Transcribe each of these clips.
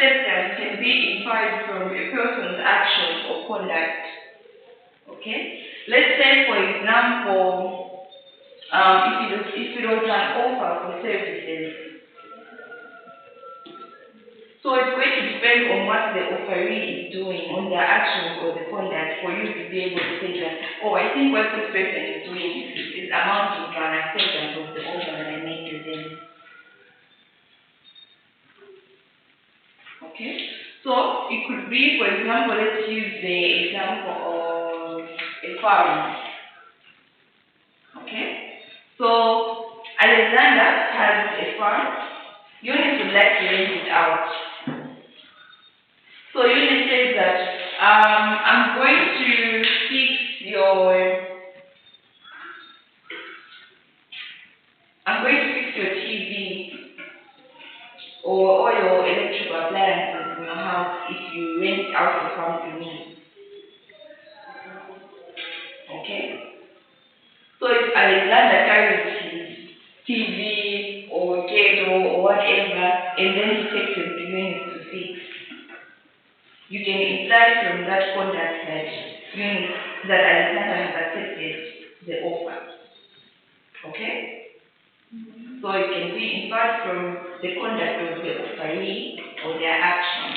acceptance can be inferred from a person's actions or conduct. Okay? Let's say, for example, if it was an offer for services, so it's going to depend on what the offeree is doing, on their actions or the conduct, for you to be able to say that, oh, I think what this person is doing is amounting to an acceptance of the offer that I made to them. Okay? So it could be, for example, let's use the example of a farm. Okay? So Alexander has a farm. Eunice would like to rent it out. So Eunice says that I'm going to fix your TV or all your electrical appliances in your house if you rent out the farm to me. Okay? So if Alexander carries his TV or kettle or whatever, and then he takes it to Eunice to fix, you can imply from that conduct that Alexander has accepted the offer. Okay? So it can be inferred from the conduct of the offeree or their action.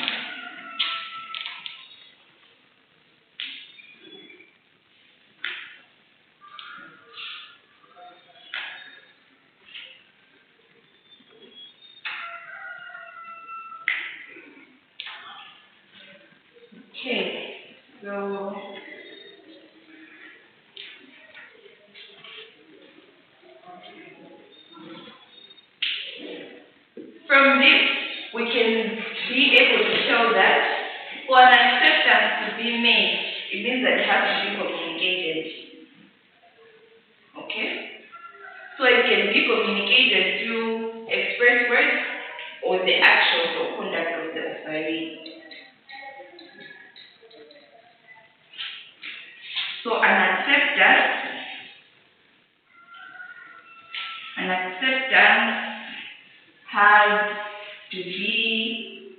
Okay, so from this, we can be able to show that for an acceptance to be made, it means that it has to be communicated. Okay? So it can be communicated through express words or the actions or conduct of the offeree. So an acceptance has to be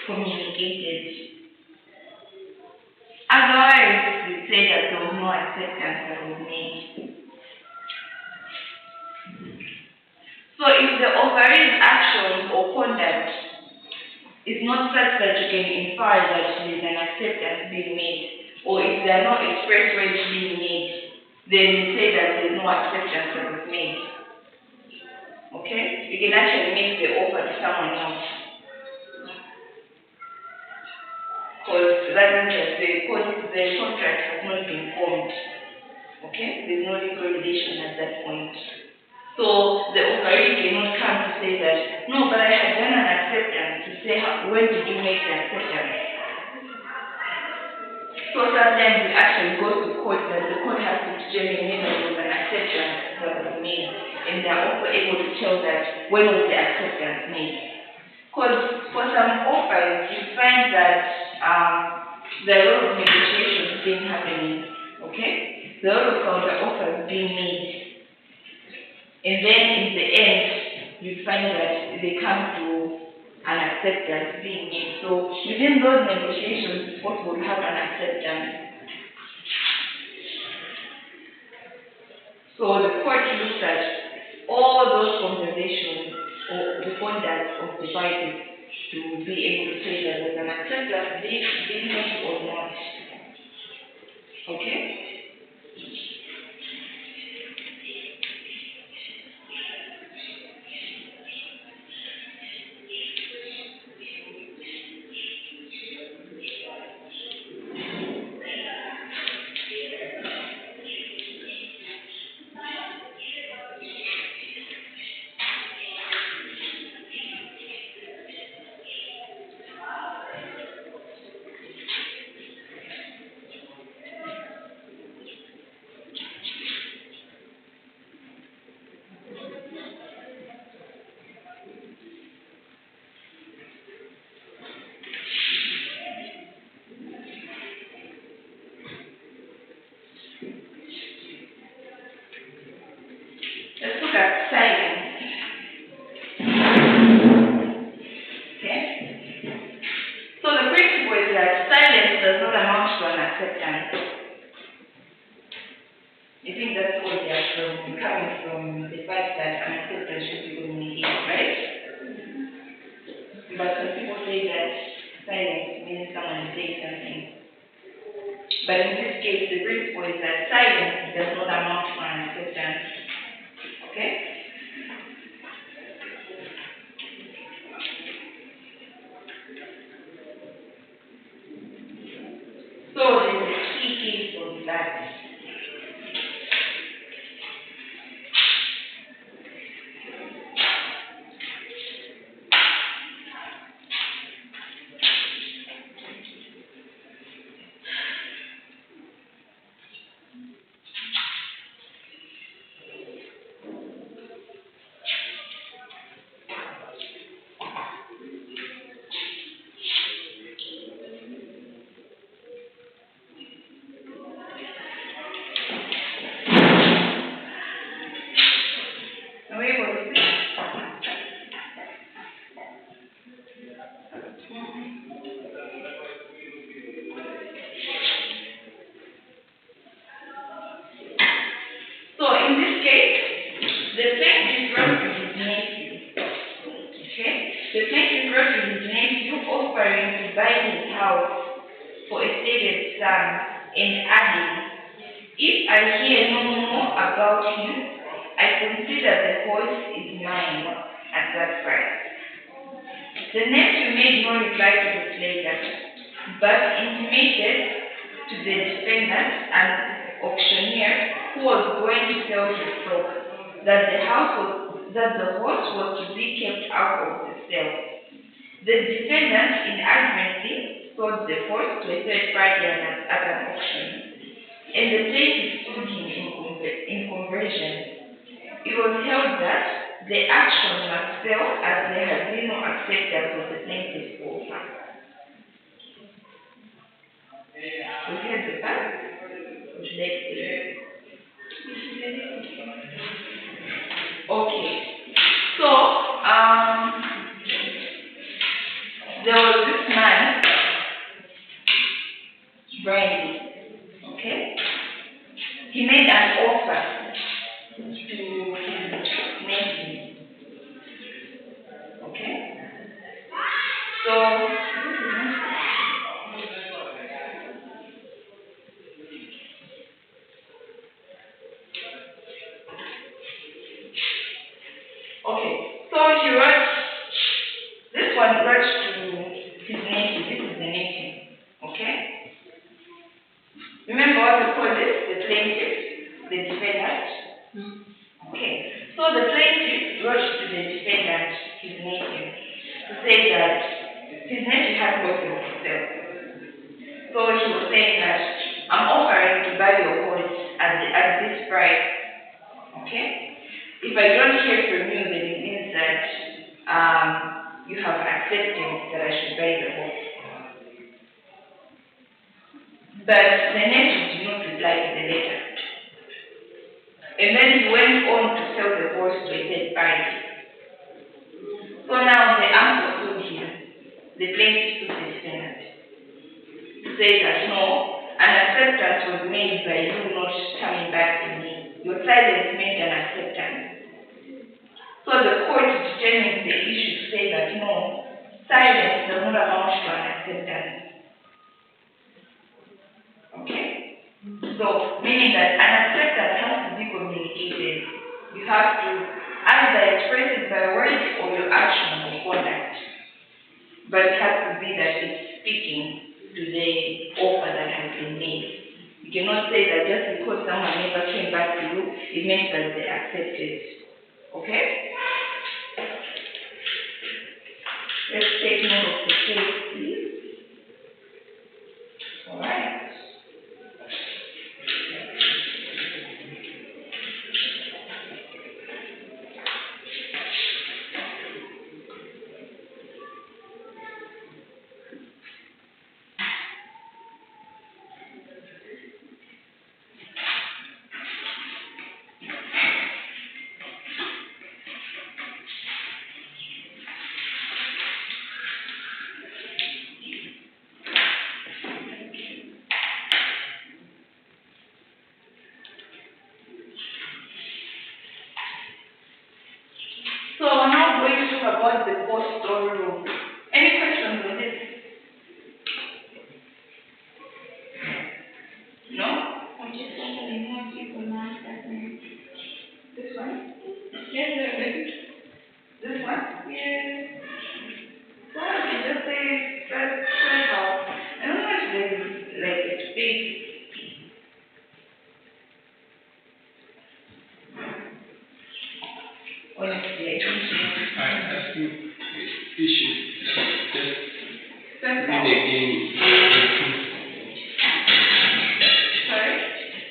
communicated. Otherwise, we say that there was no acceptance that was made. So if the offeree's actions or conduct is not such that you can infer that there is an acceptance being made, or if there are no express words being made, then you say that there is no acceptance that was made. Okay? You can actually make the offer to someone else. Because that means that the contract has not been formed. Okay? There's no legal relation at that point. So the offeree cannot come to say that, no, but I had done an acceptance, to say, when did you make the acceptance? So sometimes it actually goes to court, that the court has to determine whether there was an acceptance that was made, and they are also able to tell that when was the acceptance made. Because for some offers, you find that there are a lot of negotiations being happening, okay? There are a lot of counter offers being made. And then in the end, you find that they come to an acceptance being made. So within those negotiations, it's possible to have an acceptance. So the court looks at all those conversations or the conduct of the parties to be able to say that there's an acceptance being made or not. Okay? Let's look at silence. Okay? from the fact that an acceptance should be communicated, right? But some people say that silence means someone is saying something. But in this case, the principle is that silence does not amount to an acceptance. Okay? So there's a key case of that. Are we able to see? So in this case, the plaintiff wrote to his nephew. Okay? The plaintiff wrote to his nephew offering to buy his house for a stated sum and adding, if I hear no more about him, I consider the horse is mine at that price. The nephew made no reply to this letter, but intimated to the defendant and auctioneer who was going to sell his stock that the horse was to be kept out of the sale. The defendant inadvertently sold the horse to a third party at an auction, and the plaintiff sued him in conversion. It was held that the action must fail as there had been no acceptance of the plaintiff's offer. We heard the fact. Would you like to? Okay. So, there was this man, Brandy. Okay? He made an offer to his nephew. Okay? So, he wrote, this one wrote to his nephew. This is the nephew. Okay? Remember what we call this? The plaintiff, the defendant. Okay. So the plaintiff wrote to the defendant, his nephew, to say that his nephew had gotten himself. So he was saying that I'm offering to buy your horse at this price. Okay? If I don't hear from you, then it means that you have accepted that I should buy the horse. But the nephew did not reply to the letter. And then he went on to sell the horse to a third party. So now the uncle sued him, the plaintiff sued the defendant, to say that no, an acceptance was made by you not coming back to me. Your silence made an acceptance. So the court determined the issue to say that no, silence does not amount to an acceptance. Okay? So, meaning that an acceptance has to be communicated. You have to either express it by words or your action or conduct. But it has to be that it's speaking to the offer that has been made. You cannot say that just because someone never came back to you, it means that they accepted. Okay? Let's take note of the case, please. All right. about the post-story rule. Any questions on this? No? I just wondering how you pronounce that name. This one? Yes, This one? yes. So you just say that's how. I don't know if there's like a space. Honestly, I think we should just that's read how. again. Sorry?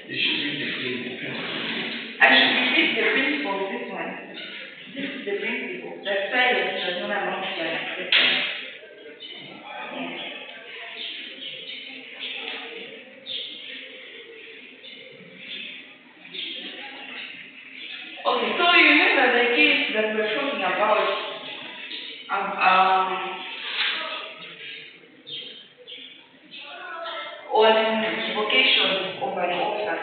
You should read again the principle. I should repeat the principle of this one. This is the principle that silence does not amount to an acceptance. Okay, so you remember the case that we're talking about on revocation of an offer.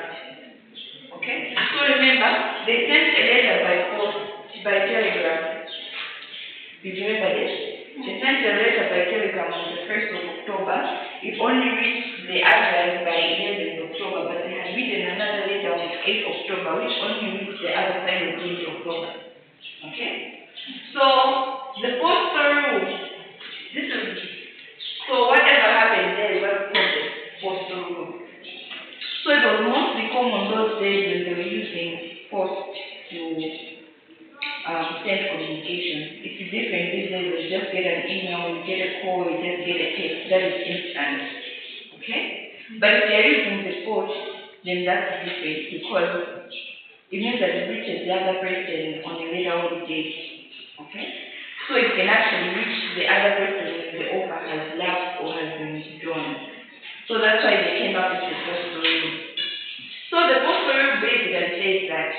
Okay? So remember, they sent a letter by post, by telegram. Did you remember this? They sent a letter by telegram on the 1st of October. It only reached the address by 11th October, but they had written another letter on 8th October, which only reached the other side of 8th October. Okay? So, the postal rule, this is, so whatever happened there is what we call the postal rule. So it was mostly common those days when they were using post to send communication. It's different these days. You just get an email, you get a call, you just get a text. That is instant. Okay? But if you're using the post, then that's different because it means that it reaches the other person on a later on date. Okay? So it can actually reach the other person when the offer has lapsed or has been withdrawn. So that's why they came up with the postal rule. So the postal rule basically says that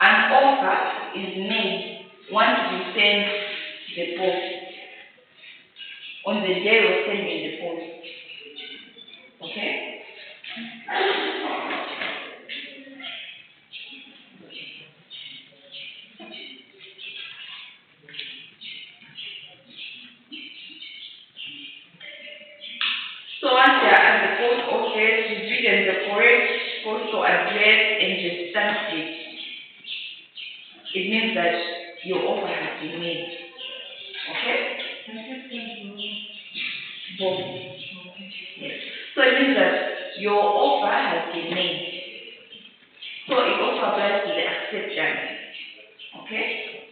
an offer is made once you send the post, on the day of sending the post. Okay? So once you are at the post office, you've written the correct postal address and you stamped it. It means that your offer has been made. Okay? Both. Yes. So it means that your offer has been made. So it also applies to the acceptance. Okay?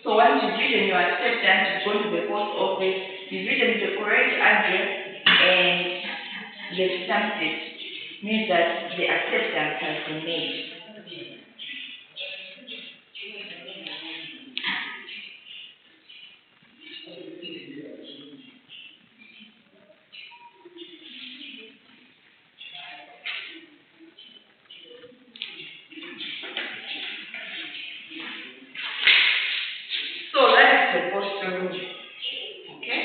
So once you've written your acceptance, you go to the post office, you've written the correct address and they've stamped it. Means that the acceptance has been made. So that is the postal rule. Okay?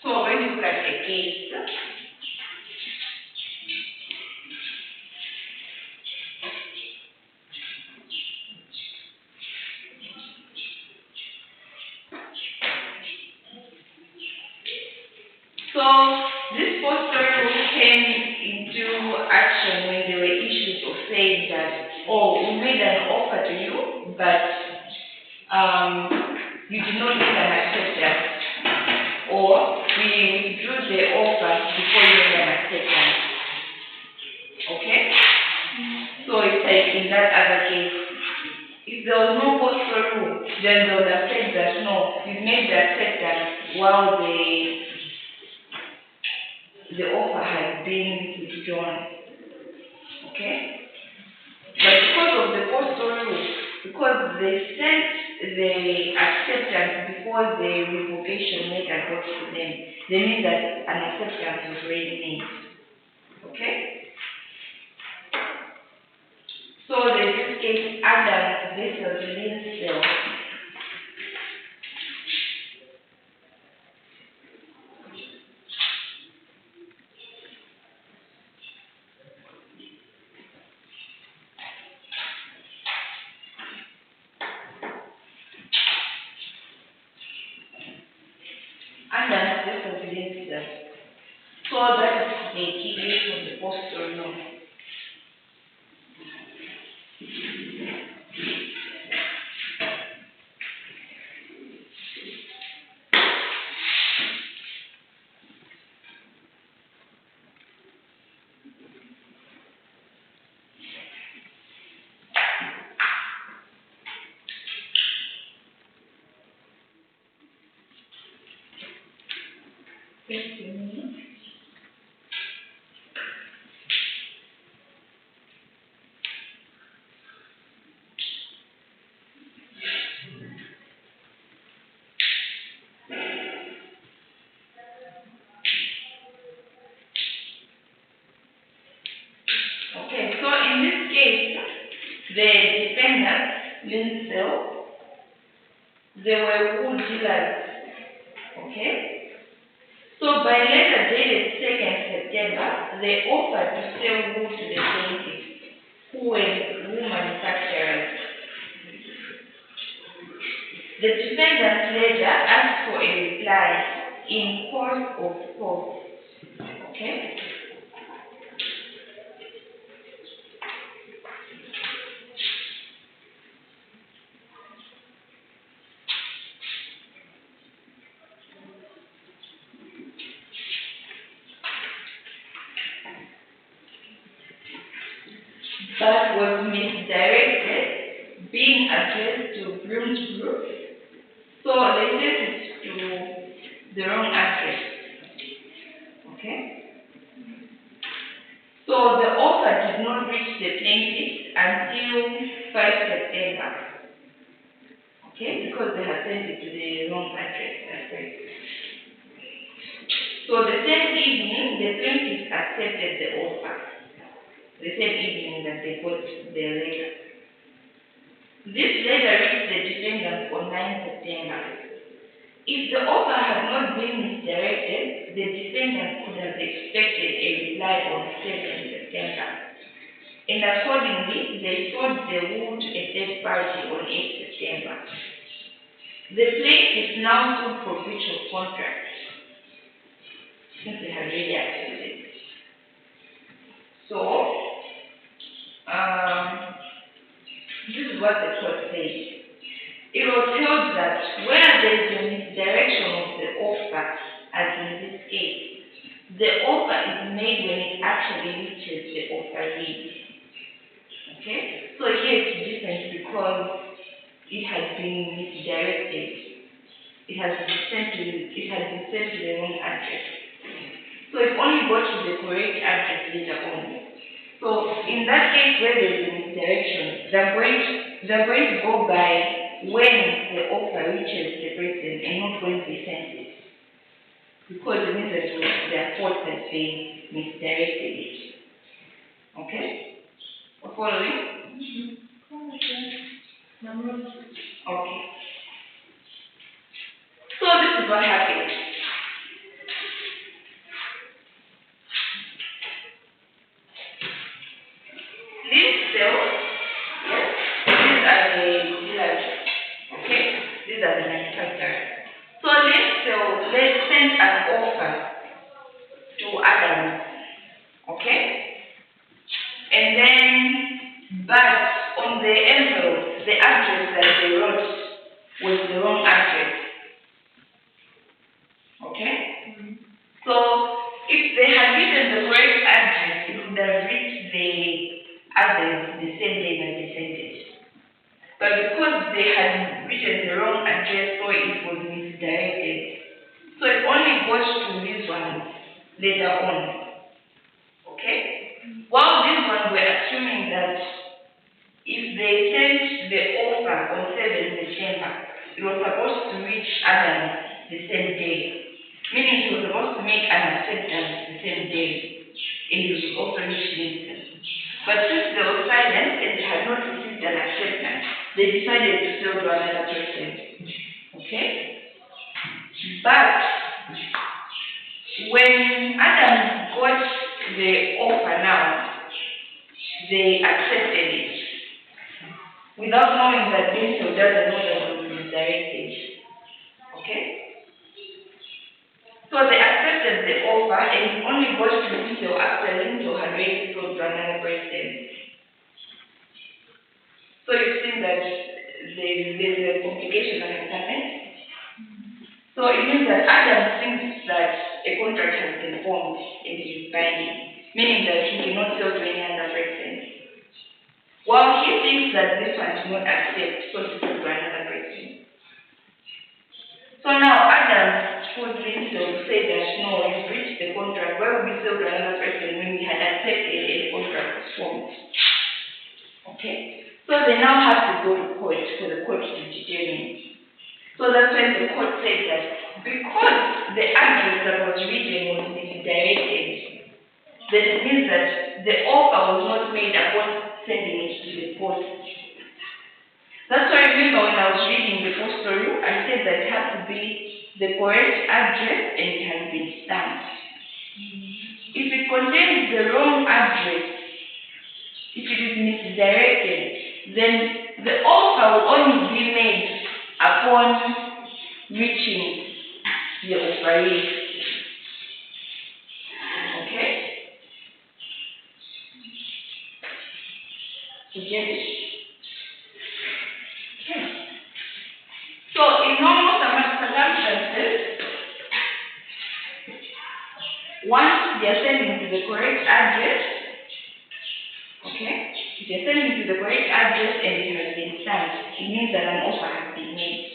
So when you look at the case, so this postal rule came into action when there were issues of saying that, oh, we made an offer to you, but you did not give an acceptance, or we withdrew the offer before you made an acceptance. Okay? So it's like in that other case, if there was no postal rule, then they would have said that no, you made the acceptance while the offer has been withdrawn. Okay? But because of the postal rule, because they sent the acceptance before the revocation letter got to them, they mean that an acceptance was already made. Okay? So in this case, Adam, this was Lynn's cell. So that is the key issue of the postal law. Just a minute. Okay, so in this case, the defendant, Lindsay, they were wool dealers. Okay? So by letter dated 2nd September, they offered to sell wool to the plaintiff, who were wool manufacturers. The defendant later asked for a reply in course of post. Okay? But was misdirected, being addressed to Bloomsbury. So they sent it to the wrong address. Okay? So the offer did not reach the plaintiff until 5 September. Okay? Because they had sent it to the wrong address. That's right. So the same evening, the plaintiff accepted the offer. The same evening that they got their letter. This letter reached the defendant on 9 September. If the offer had not been misdirected, the defendant could have expected a reply on 7 September. And accordingly, they sold the wool to a third party on 8 September. The plaintiff now sued for breach of contract, since they had already accepted. So, this is what the court said. It was held that where there is a misdirection of the offer, as in this case, the offer is made when it actually reaches the offeree. Okay? So here it's different because it has been misdirected. It has been sent to the wrong address. So it only got to the correct address later on. So in that case where there is a misdirection, they're going to go by when the offer reaches the person and not when they send it. Because it means that it was their fault that they misdirected it. Okay? We're following? Okay. So this is what happened. These cells, yes, these are the dealers, okay? These are the manufacturers. So let's send an offer to Adam, okay? And then, but on the envelope, the address that they wrote was the wrong address, okay? So if they had written the correct address, it would have reached the others the same day that they sent it. But because they had written the wrong address, so it was misdirected. So it only goes to these ones later on. Okay? While these ones were assuming that if they sent the offer on 7 September, it was supposed to reach Adam the same day. Meaning he was supposed to make an acceptance the same day. And it was also reached Lincoln. But since they were silent and they had not received an acceptance, they decided to sell to another person. Okay? But when Adam got the offer now, they accepted it without knowing that Vincent doesn't know that it was misdirected. Okay? So they accepted accepted the offer and only got to Lindsay after Lindsay had already sold to another person. So you've seen that there's a complication that has happened. So it means that Adam thinks that a contract has been formed and it is binding, meaning that he cannot sell to any other person. While he thinks that this one did not accept, so to sell to another person. So now Adam would lead to say that no, you've breached the contract. Why would we sell to another person when we had accepted a contract was formed? Okay? So they now have to go to court for the court to determine. So that's when the court said that because the address that was written was misdirected, that it means that the offer was not made upon sending it to the post. That's why I remember when I was reading the post story, I said that it has to be the correct address and it has been stamped. If it contains the wrong address, if it is misdirected, then the offer will only be made upon reaching the offeree. Okay? You get it? Okay. So in normal circumstances, once they are sending to the correct address, okay? If you're sending to the correct address and it has been stamped, it means that an offer has been made.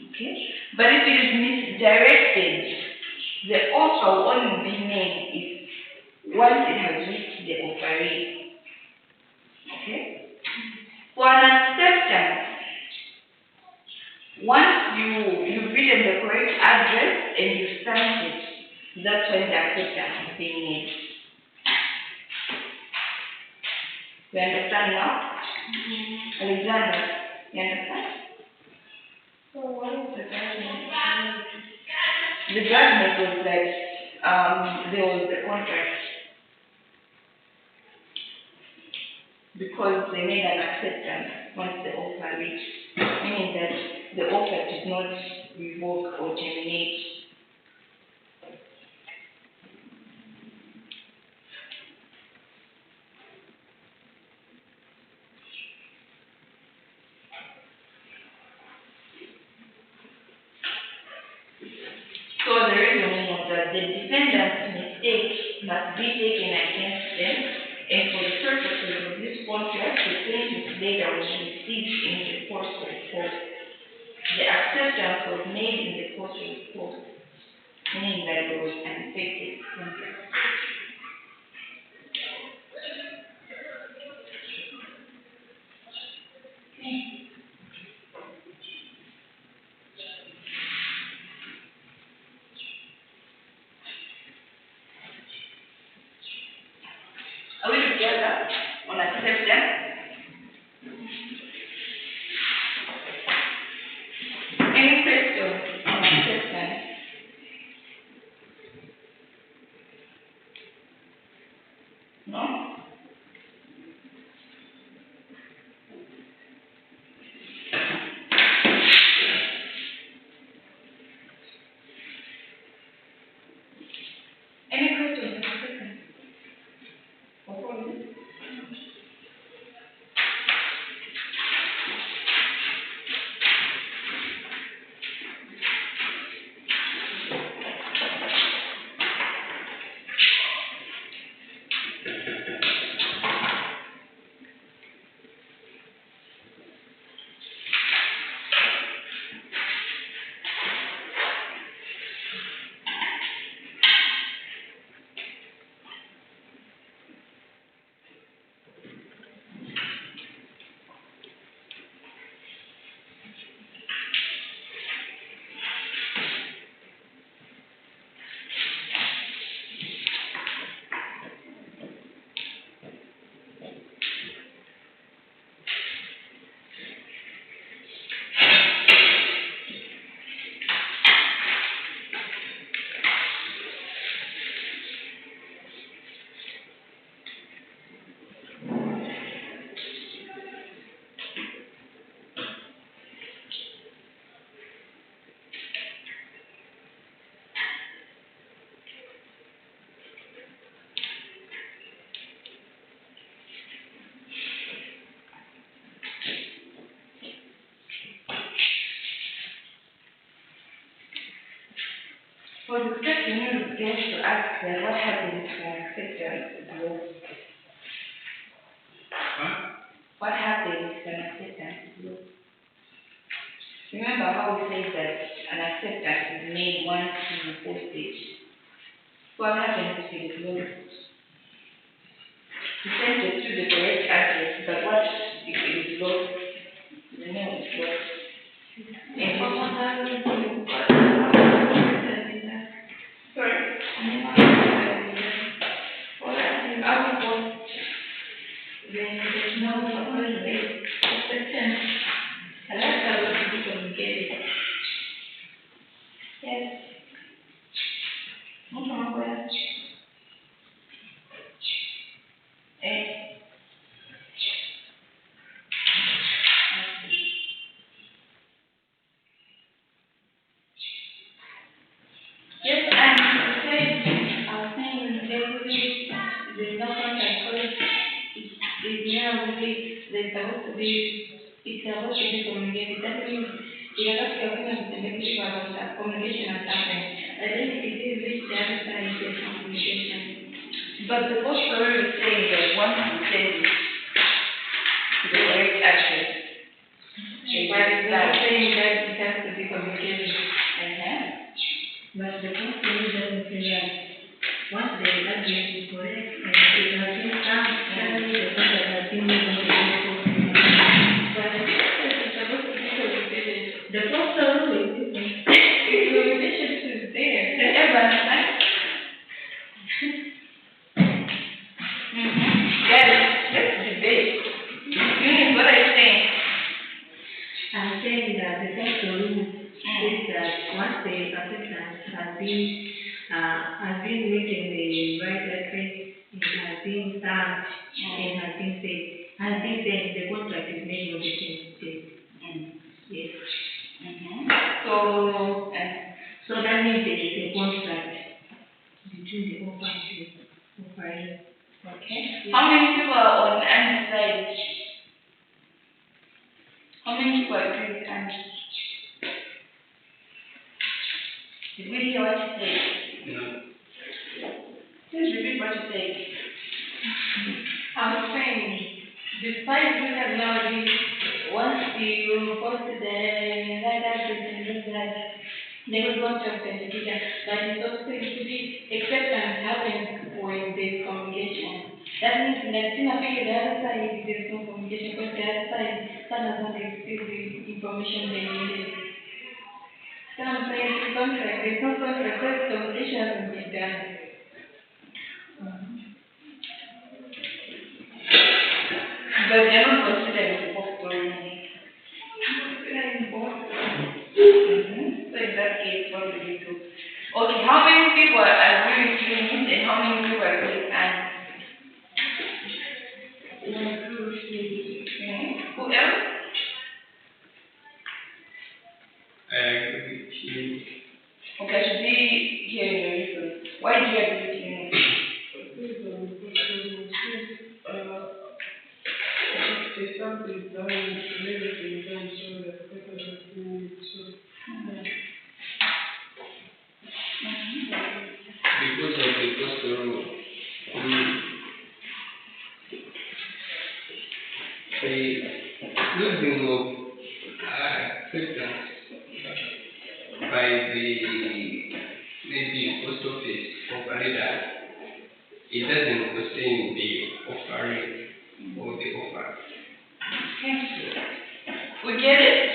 Okay? But if it is misdirected, the offer will only be made if once it has reached the offeree. Okay? For an acceptance, once you've written the correct address and you stamped it, that's when the acceptance is being made. You understand now? Alexander, you understand? So what is the judgment? The judgment was that there was a contract because they made an acceptance once the offer reached, meaning that the offer did not revoke or terminate. So the reasoning was that the defendant's mistake must be taken against them, and for the purposes of this contract, the plaintiff's data was received in the course of court. The acceptance was made in the course of court, meaning that it was an effective contract. Are we together on acceptance? Any questions on acceptance? No? Any questions on acceptance? question you get to ask that what happens when acceptance is lost? Huh? What happens when acceptance is lost? Remember how we said that an acceptance is made once you post it. What happens if it is lost? You send it to the correct address, but what if it is lost? The name is lost. And For what- one hour, Sorry? Then there's no acceptance. And that's how we communicate. Yes. No problem. Yes, and you said I was saying there's no contract because it's now really, there's supposed to be communicated. That means you have to communicate with the people about that communication has happened. I think it is reached the other side, there's no communication. but the post story is saying that once you send it to the correct address, But it's not saying that it has to be communicated. But the company doesn't say that once the address is correct and it has been stamped, suddenly the contract has been made on the post. But it's supposed to be communicated. The postal rule is different. Communication is there. Does everyone understand? Let's debate. Eunice, what are you saying? I'm saying that the postal rule is that once the acceptance has been written the right address, it has been stamped, it has been sent, the contract is made on the same day. Yes. So that means there is a contract between the offer and the offeree. Okay. How many people are on Andy's side? How many people agree with Andy? Did we hear what you said? No. Please repeat what you said. I was saying, despite the technology, once you post the right address and look like they will want to authentication, but it's also going to be acceptance happens when there's communication. That means like still the other side there's no communication because the other side does not receive the information they needed. So I'm saying the contract, there's no contract, because communication hasn't been done. But they're not considered the post story. So in that case, what do we do? Okay, how many people agree with Eunice and how many people agree with Andy? Who else? I agree with you. Okay, I should be here in your reference. Why do you agree with Eunice? If something is done, everything is done, so the person is doing it, so. Because of the postal rule, the losing of acceptance by the maybe post office operator, it doesn't contain the offering or the offer. We get it.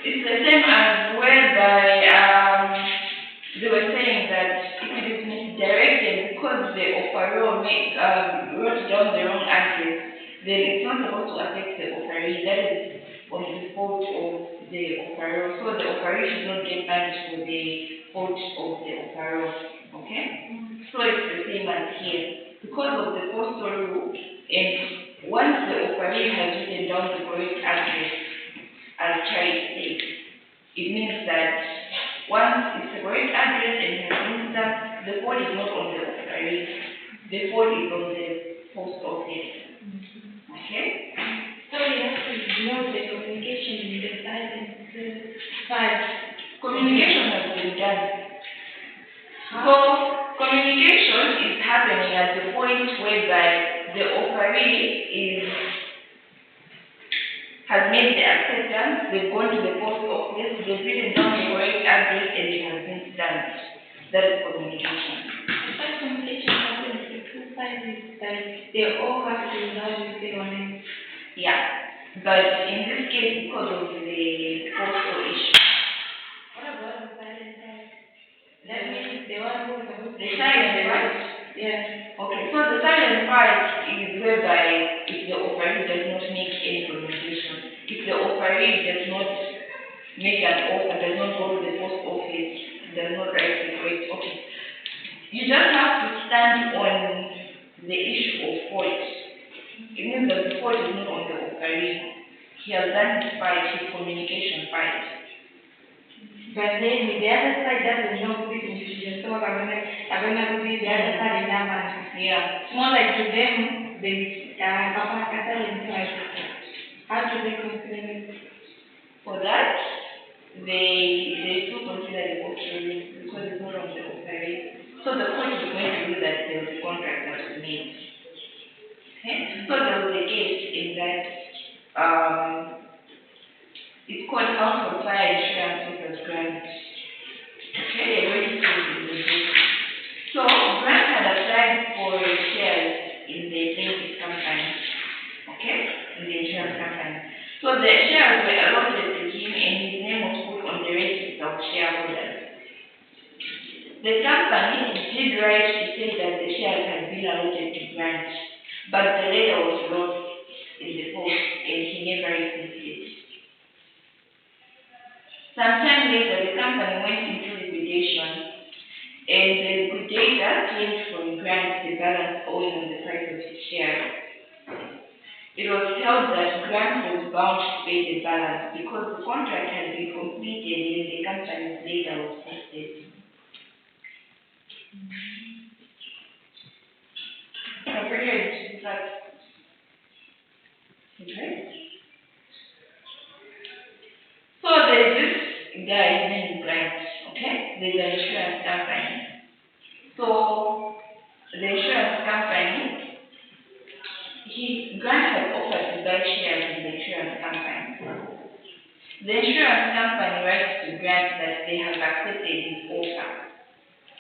It's the same as whereby they were saying that if it is misdirected because the offerer wrote down the wrong address, then it's not supposed to affect the offeree. That is on the fault of the offerer. So the offeree should not get punished for the fault of the offerer. Okay? So it's the same as here. Because of the postal rule, and once the offeree has written down the correct address, as Charlie said, it means that once it's the correct address and has been stamped, the fault is not on the offeree, the fault is on the post office. Okay? So you have to ignore the communication in the silence part. Communication has been done. offeree has made the acceptance, they've gone to the post office, they've written down the correct address, and it has been stamped. That is communication. Such communication happens to two parties that they all have to know their own name. Yeah. But in this case, because of the postal issue, What about the silent type? That means the one who is supposed to the silent part, Yeah. okay, so the silent part is whereby if the offeree does not make any communication, if the offeree does not make an offer, does not go to the post office, does not write the correct, okay. You just have to stand on the issue of fault. It means that the fault is not on the offeree. He has done his part, his communication part. But then the other side doesn't know this institution. So I'm gonna be the other side in that one. Yeah. It's more like to them, they Papa Kata inside. How do they consider it? For that, they still consider the postal because it's not on the offeree. So the court is going to do that there was a contract that was made. Okay? So there was a case in that it's called House of Fire Insurance versus Grant. Okay, they went through the book. So Grant had applied for shares in the plaintiff company. Okay, in the insurance company. So the shares were allotted to him and his name was put on the register of shareholders. The company did write to say that the shares had been allotted to Grant, but the letter was lost in the post and he never received it. Sometime later, the company went into liquidation, and the liquidator claimed from Grant the balance owing on the price of his share. It was held that Grant was bound to pay the balance because the contract had been completed and the company's letter was posted. Comprehension, okay? So there's this guy, his name is Grant, okay? There's an insurance company. So the insurance company, Grant had offered to buy shares in the insurance company. The insurance company writes to Grant that they have accepted his offer.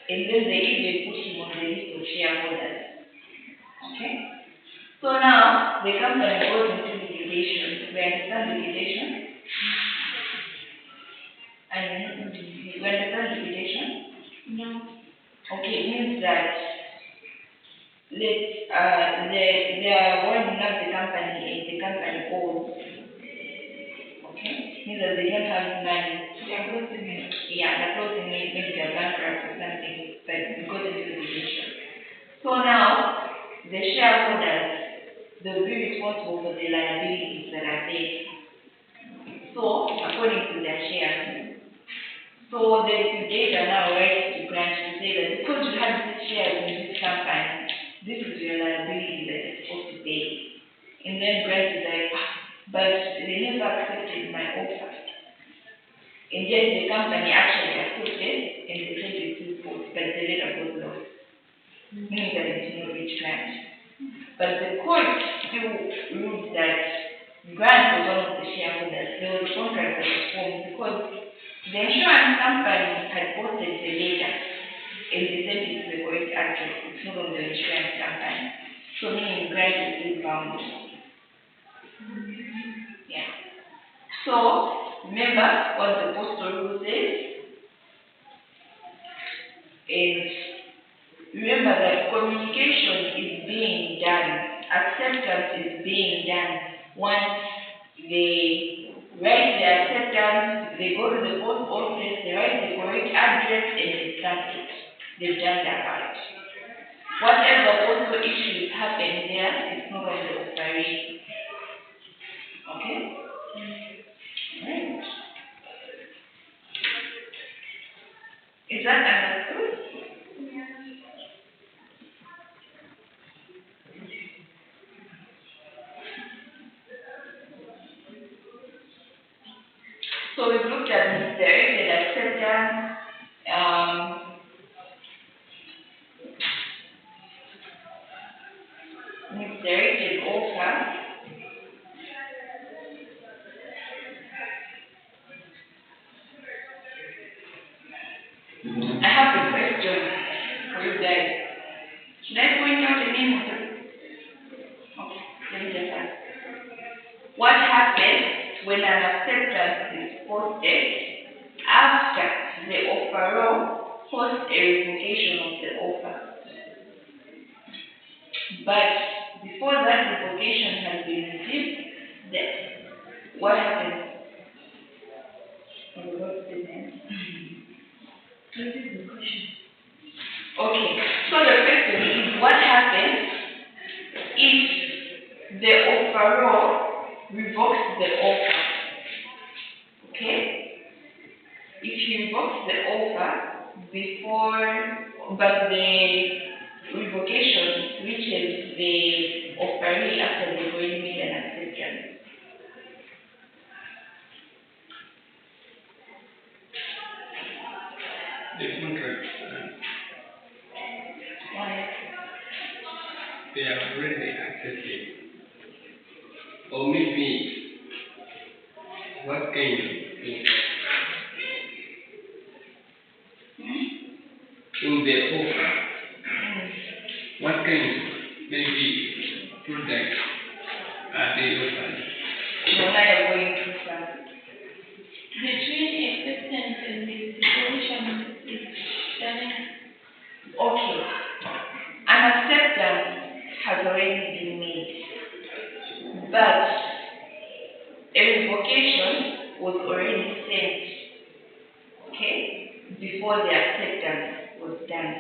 And then they even put him on the list of shareholders. Okay? So now the company goes into liquidation. We understand liquidation? You understand liquidation? No. Okay, it means that they are winding up the company and the company owes. Okay? It means that they don't have money. They are closing it. Yeah, they're closing it, maybe they're bankrupt or something, but because of liquidation. So now, the shareholders, they'll be responsible for the liabilities that are there. So, according to their shares. So the liquidator now writes to Grant to say that because you have these shares in this company, this is your liability that you're supposed to pay. And then Grant is like, but they never accepted my offer. And then the company actually accepted and they said it's his fault, but the letter was lost. Meaning that it did not reach Grant. But the court still ruled that Grant was one of the shareholders. There was a contract that was formed because the insurance company had posted the letter and they sent it to the correct address. It's not on the insurance company. So meaning Grant is still bound. Yeah. So remember what the postal rule says. And remember that communication is being done, acceptance is being done once they write the acceptance, they go to the post office, they write the correct address, and they stamp it. They've done their part. Whatever postal issues happen there, it's not on the offeree. Okay? Right. Is that understood? So we've looked at misdirected acceptance, misdirected an offer, I have a question for you guys. Should I point out the name of the... Okay, let me just ask. What happens when an acceptance is posted after the offeror posts a revocation of the offer? But before that revocation has been received, what happens? What's the name? Okay, so the question is, what happens if the offeror revokes the offer? Okay? If he revokes the offer but the revocation reaches the offeree after they've already made an acceptance. The contract, Why? they have already accepted. Or maybe, what kind of thing? In the offer, what kind of maybe product are they offering? No, now you're going too far. Between acceptance and the revocation is done. Okay. An acceptance has already been made, but a revocation was already sent, okay, before the acceptance was done.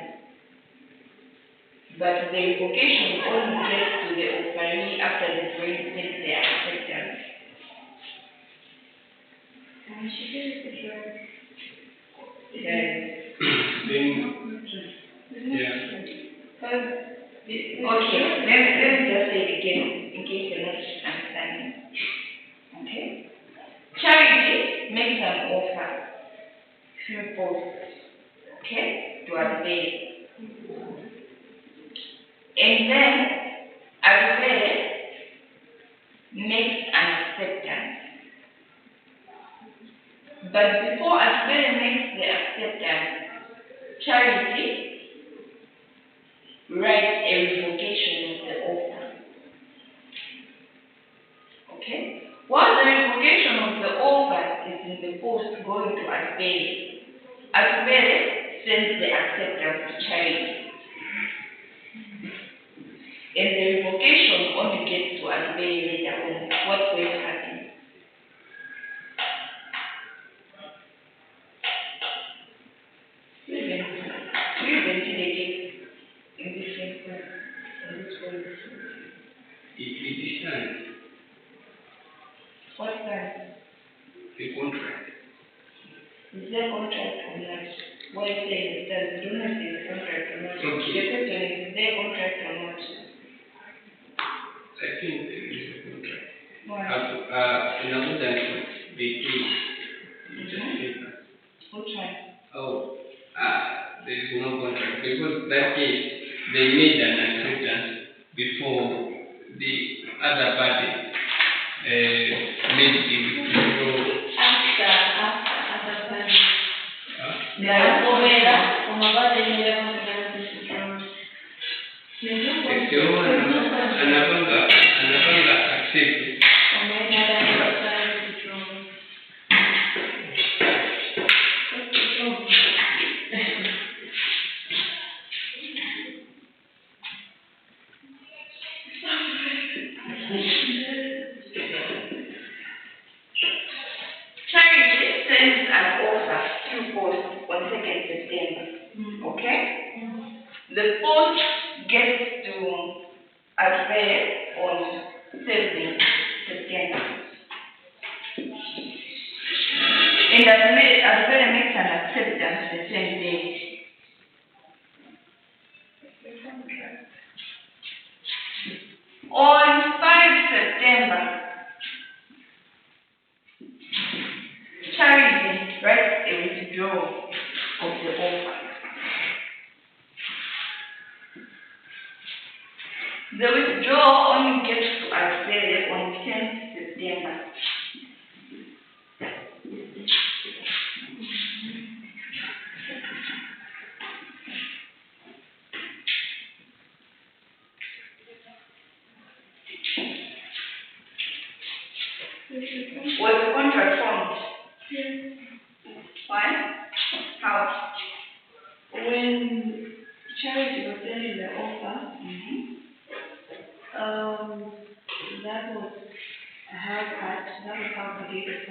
But the revocation only gets to the offeree after they've already made their acceptance. Yes. Okay, let me just say it again in case you're not understanding. Okay? Charity makes an offer through post, okay, to Advait. And then Advait makes an acceptance. But before Advait makes the acceptance, Charity writes a revocation of the offer. Okay? While the revocation of the offer is in the post going to Advait, Advait sends the acceptance to Charity. And the revocation only gets to Advait later on. What's going to happen? We even did a case in this instance, in this way. It is done, What's that? the contract. Is there a contract or not? What I'm saying is that we don't know if there's a contract or not. Okay. The question is there a contract or not? I think there is a contract. Why? In other than the case, you just paper. Which one? Oh, there is no contract because that case they made an acceptance before the other party made the withdrawal. After time. Yeah. Anabanga accepted. Charity sends an offer through post on 2nd September. Okay? The post gets to Advait on 7th September. And Advait makes an acceptance the same day. On 5 September, Charity writes a withdrawal of the offer. The withdrawal only gets Was the contract formed? Why? How? When Charity was sending the offer, that was her part, that was how we did it.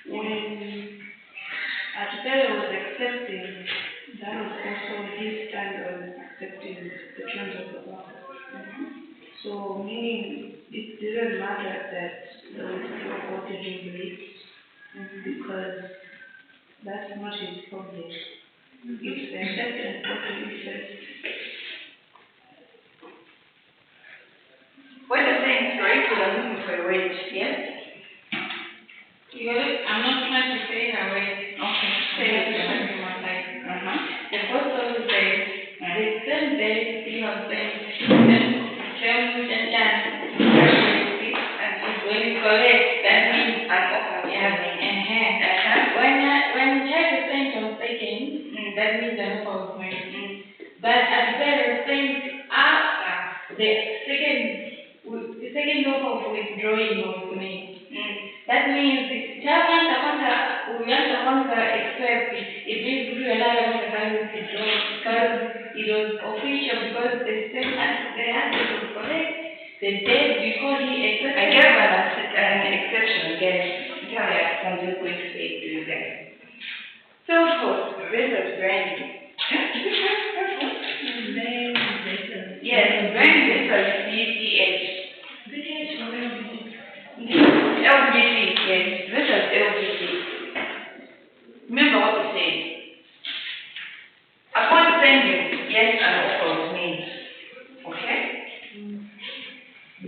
When Atupele was accepting, that was also his stand on accepting the terms of the offer. So meaning it didn't matter that there was no voted in late, because that's not his problem. It's the acceptance of the interest. What you're saying is correct, but I'm looking for a wage, yes? I'm not trying to say her way. Okay. Say it from my side. The first one is the same day you have been same sentence and she's going to collect. That means An offer. when child is saying she was taken, that means an offer was made. But at the same after the second offer of withdrawing was made. That means once the contract accept it means we allow the value to withdraw because it was official, because the statement the answer was correct the day before he accepted. I gave an exception again. I'm just going to say it to you guys. Field host versus branding. Yes, branding versus BCH. LGT, yes, versus LGT. Remember what we said. Upon sending, yes, an offer was made. Okay?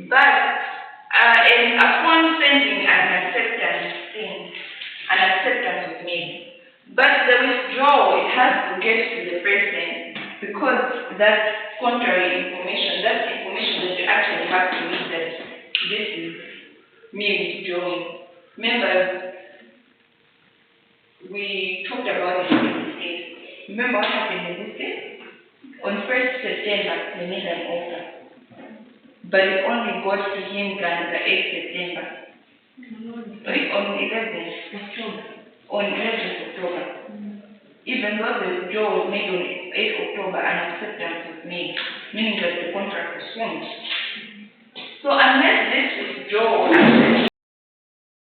But upon sending an acceptance was made. But the withdrawal, it has to get to the person, because that's contrary information. That's information that you actually have to meet, that this is me withdrawing. Remember, we talked about it in this case. Remember what happened in this case? On 1st September, they made an offer. But it only got to him on the 8th September. Sorry, on 11th October. On 11th October. Even though the withdrawal was made on 8th October, an acceptance was made, meaning that the contract was formed. So unless this withdrawal